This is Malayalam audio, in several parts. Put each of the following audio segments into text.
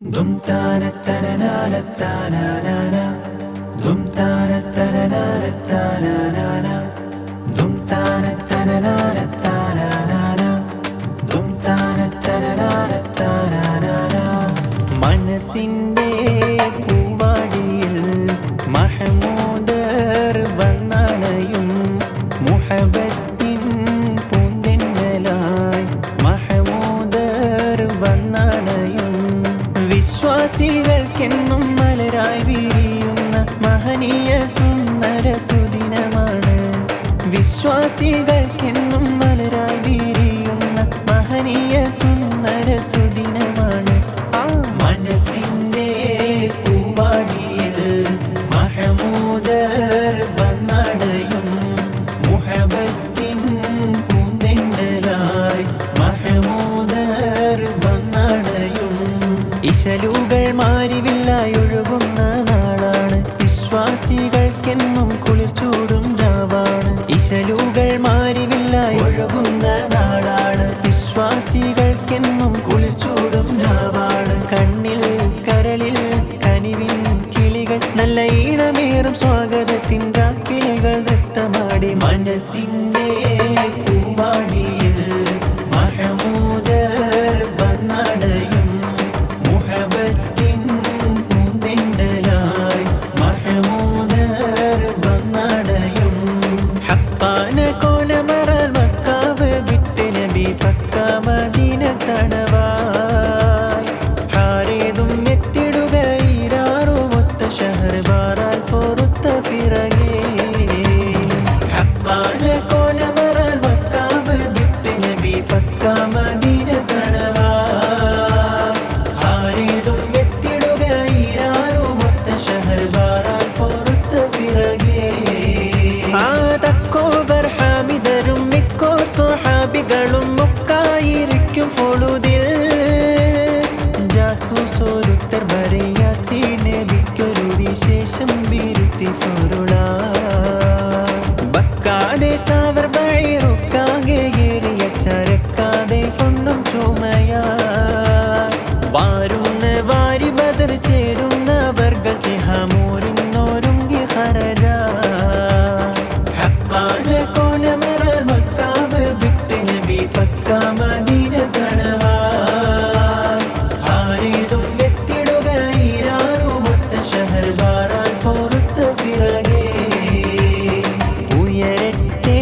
Dum tana tana na na tana na na. Dum tana tana na na tana na na. Dum tana tana na na tana na na. Dum tana tana na na tana na na. മനസ്സിന്റെ പൂവാടിയിൽ മഹമൂദർ വന്നണയും മുഹബത്തിൻ പൂന്തെന്നലായി മഹമൂദർ വന്നണയും വിശ്വാസികൾക്കെന്നും മലരായി വിരിയുന്ന മഹനീയ സുന്ദര സുദിനമാണ്. വിശ്വാസികൾക്കെന്നും മലരായി വിരിയുന്ന മഹനീയ സുന്ദര സുദിനമാണ്. മനസ്സിന്റെ പൂവാടിയിൽ മഹമൂദർ വന്നടയും മുഹബത്തിൻ പൂന്തെന്നലായി മഹമൂദർ വന്നടയും. ഇശലുകൾ മാരിവില്ലായി ഒഴുകുന്ന നാളാണ്. വിശ്വാസികൾക്കെന്നും കുളിർ ചൂടും രാവാണ്. ഇശലുകൾ മാരിവില്ലായി ഒഴുകുന്ന നാളാണ്. വിശ്വാസികൾക്കെന്നും കുളിർ ചൂടും രാവാണ്. കണ്ണിൽ കരളിൽ കനിവിൻ കിളികൾ നല്ല ഈണമേറും സ്വാഗതത്തിൻ കിളികൾ നൃത്തമാടി. മനസ്സിന്റെ പൂവാടിയിൽ മഹമൂദർ വന്നടയും മുഹബത്തിൻ പൂന്തെന്നലായി മഹമൂദർ വന്നടയും. ഹപ്പാന കോലമറാൽ മക്കാവ് വിട്ട് നബി പക്ക മദീന തടവായി. ഹാരേതും എത്തിടുക ഈരാറുമൊത്ത ഷഹർ ബാറാൽ പൊറുത്ത പിറകെ. ഹപ്പാന കോലമറാൽ മക്കാവ് വിട്ട് നബി പക്ക മദീന തടവായി. ഹാരേതും എത്തിടുക ഈരാറുമൊത്ത ഷഹർ ബാറാൽ പൊറുത്ത പിറകെ. തക്കോബർ ഹാമിദരും മിക്കോർ സ്വഹാബികളും ഒക്കായിരിക്കും ഫോളുതിൽ. ജാസൂസോരുത്തർ ബറിയാസി നബിക്കൊരു വിശേഷം ബിരുത്തി ഫോറുള. ബക്കാതെ സാവർ ബൈറുക്കാകെ ഏറിയ ചരക്കാതെ പൊണ്ണും ചുമയാ. വാരുന്ന വാരി ബദർ ചേരുന്നവർകൾ തിഹാമൂരിന്നോരുങ്കി ഹരജ. ഹപ്പാന കോലമറാൽ മക്കാവ് വിട്ട് നബി പക്ക മദീന തടവായി. ഹാരേതും എത്തിടുക ഈരാറുമൊത്ത ഷഹർ ബാറാൽ പൊറുത്ത പിറകെ. ഉയരട്ടെ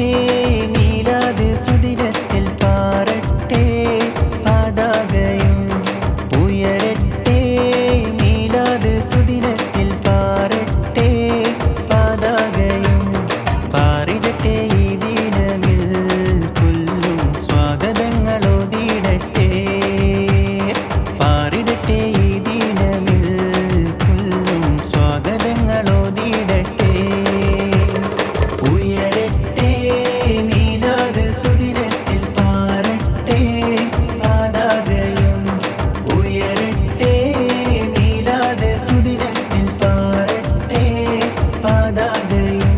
മീലാദ് സുദിനത്തിൽ പാറട്ടെ പാതാകയും. ഉയരട്ടെ മീലാദ് സുദിനത്തിൽ പാറട്ടെ പാതാകയും. പാറിടട്ടെ ഈ ദിനമിൽ കൊല്ലും സ്വാഗതങ്ങളോതിടട്ടെ. പാറിടട്ടെ ഈ ദിനമിൽ കൊല്ലും സ്വാഗതങ്ങളോതിടട്ടെ. ഉയരട്ടെ മീലാദ് സുദിനത്തിൽ പാറട്ടെ പാതാകയും. ഉയരട്ടെ മീലാദ് സുദിനത്തിൽ പാറട്ടെ പാതാകയും.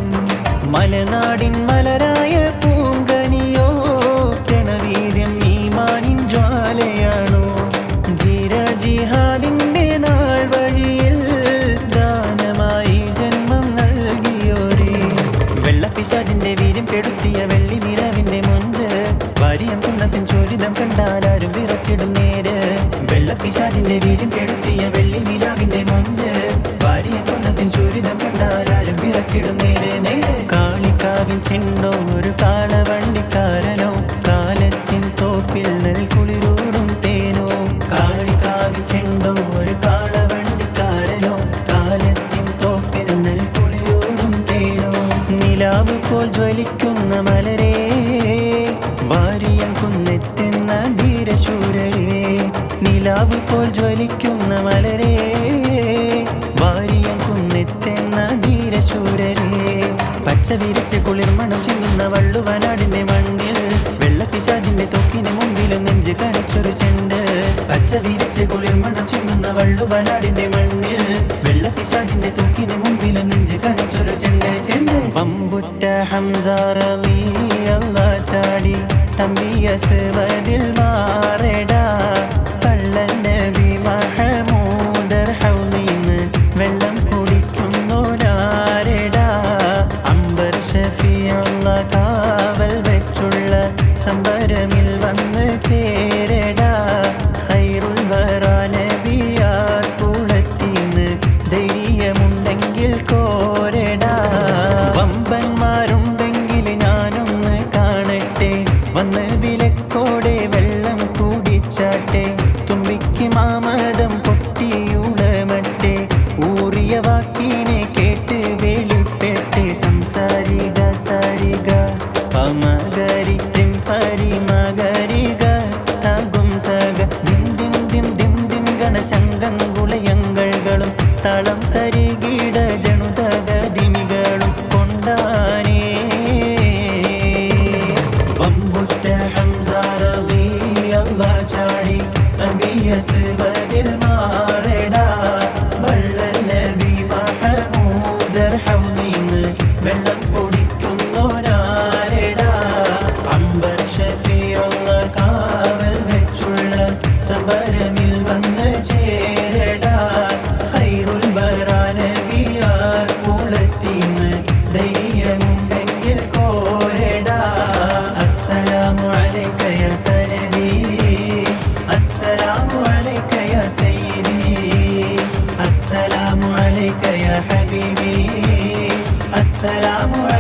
മലനാടിൻ മലരായ പൂങ്കനിയോ പ്രണവീര്യം ഈമാനിൻ ജ്വാലയാണോ. ധീര ജിഹാദിന്റെ നാൾ വഴിയിൽ ദാനമായി ജന്മം നൽകിയോരേ. വെള്ളപ്പിശാചിന്റെ വീര്യം കെടുത്തിയ വെള്ളി നിലവിന്റെ മുൻപ് വാരിയം കുന്നത്തിൻ ചോരിതം കണ്ടാലാരും വിറച്ചിടും നേര്. വെള്ളപ്പിശാചിന്റെ വീര്യം കെടുത്തിയ വെള്ളി നിലാവിന്റെ മുൻപ് വാരിയം കുന്നത്തിൻ ചോരിതം കണ്ടാലാരും വിറച്ചിടും നേര് നേര്. കാളിക്കാവിൻ ചെണ്ടോ ഒരു കാളവണ്ടിക്കാരനോ കാലത്തിൻ തോപ്പിൽ നെൽക്കുളിരൂറും തേനോ. കാളിക്കാവിൻ ചെണ്ടോ ഒരു കാളവണ്ടിക്കാരനോ കാലത്തിൻ തോപ്പിൽ നെൽക്കുളിരൂറും തേനോ. നിലാവ് പോൽ ജ്വലിക്കുന്ന മലരേ വാരിയം കുന്നെത്തുന്ന ധീരശൂരരേ. നിലാവ് പോൽ ജ്വലിക്കുന്ന മലരേ വാരിയം കുന്നെത്തുന്ന ധീരശൂരരേ. പച്ച വിരിച്ച് കുളിർമണം ചിന്നുന്ന വള്ളുവനാടിന്റെ മണ്ണിൽ വെള്ളപ്പിശാചിന്റെ തൊക്കിന് മുമ്പിലും നെഞ്ച് കണിച്ചൊരു ചെണ്ട്. പച്ച വിരിച്ച് കുളിർമണം ചിന്നുന്ന വള്ളുവനാടിന്റെ മണ്ണിൽ വെള്ളപ്പിശാചിന്റെ തൊക്കിന് മുമ്പിലും നെഞ്ച് കണിച്ചൊരു ചെണ്ട് ചെണ്ട്. വമ്പുറ്റ ഹംസ റളിയല്ലാഹു ചാടി തമ്പിയ സവദിൽ മാറടാ. കള്ളൻ നബി മഹമൂദ്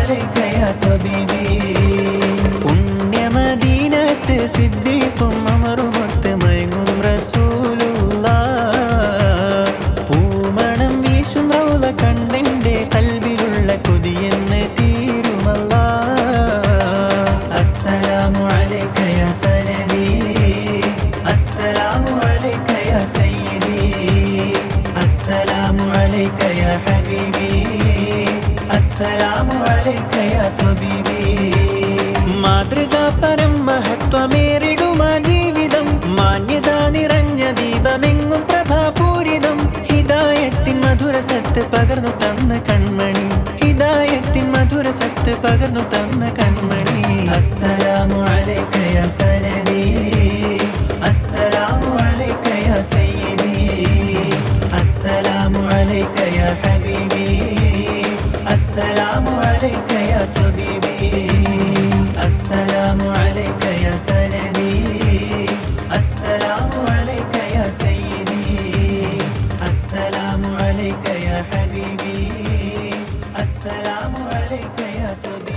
عليك يا طبيبي പുണ്യമദീനത്ത് സിദ്ദീഖും അമറുമൊത്ത് മയങ്ങും റസൂലുള്ളാഹ് പൂമണം വീശും റൗള കണ്ടെന്റെ കൽബിലുള്ള കൊതിയെന്ന് തീരുമല്ലാഹ് അസ്സലാമു അലൈക യാ സനദി അസ്സലാമു അലൈക യാ സയ്യിദി അസ്സലാമു അലൈക യാ ഹബീബി അസ്സലാമു അലൈക യാ തബീബി മാതൃകാപരം മഹത്വമേറിടുമ ജീവിതം മാന്യത നിറഞ്ഞ ദീപമെങ്ങും പ്രഭാപൂരിതം ഹിദായത്തിൻ മധുരസത്ത് പകർന്നു തന്ന കൺമണി ഹിദായത്തിൻ മധുരസത്ത് പകർന്നു തന്ന കൺമണി അസ്സലാമു അലൈക യാ സനദി അസ്സലാമു അലൈക യാ സയ്യിദി അസ്സലാമു അലൈക യാ ഹബീബി അസ്സലാമു അലൈക യാ തബീബി السلام عليك يا سندي السلام عليك يا سيدي السلام عليك يا حبيبي السلام عليك يا طبيبي